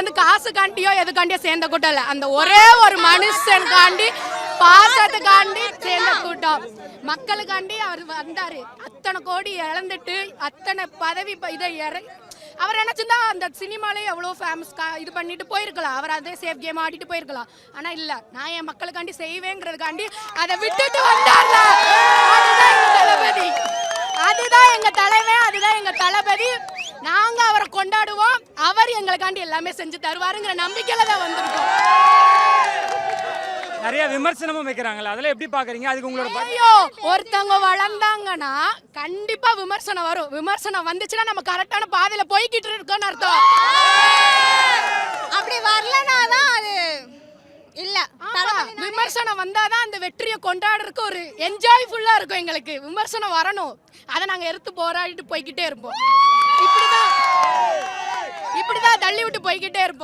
வந்து காசுக்காண்டியோ எதுக்காண்டியோ சேர்ந்த கூட்டம் இல்லை, அந்த ஒரே ஒரு மனுஷனுக்காண்டி பாசத்துக்காண்டி சேர்ந்த கூட்டம். மக்களுக்காண்டி அவர் வந்தாரு. அத்தனை கோடி இழந்துட்டு அத்தனை பதவி இதை அவர் நினைச்சிருந்தா அந்த சினிமாலே எவ்வளோ ஃபேமஸ் இது பண்ணிட்டு போயிருக்கலாம், அவர் அதே சேஃப் கேம் ஆடிட்டு போயிருக்கலாம். ஆனா இல்ல, நான் என் மக்களுக்காண்டி செய்வேங்கிறதுக்காண்டி அதை விட்டுட்டு வந்தார்ல, அதுதான் எங்க தளபதி, அதுதான் எங்க தலைவன், அதுதான் எங்க தளபதி. நாங்க அவரை கொண்டாடுவோம், அவர் எங்களுக்காண்டி எல்லாமே செஞ்சு தருவாருங்கிற நம்பிக்கையில தான் வந்திருக்கோம். நிறைய விமர்சனமும் வைக்கிறாங்களா, அதெல்லாம் எப்படி பாக்குறீங்க? அதுக்கு உங்களோட ஐயோ, ஒருத்தவங்க வளர்ந்தாங்கன்னா கண்டிப்பா விமர்சனம் வரும். விமர்சனம் வந்துச்சுன்னா நம்ம கரெக்டான பாதையில போய்கிட்டு இருக்கோம்னு அர்த்தம். அப்படி வரலனாதான் அது இல்ல. விமர்சனம் வந்தாதான் அந்த வெற்றியை கொண்டாடுறதுக்கு ஒரு என்ஜாய்ஃபுல்லா இருக்கும் எங்களுக்கு. விமர்சனம் வரணும், அதை நாங்க எடுத்து போராடிட்டு போய்கிட்டே இருப்போம். இப்படிதான் தள்ளி விட்டு போய்கிட்டே இருப்போம்.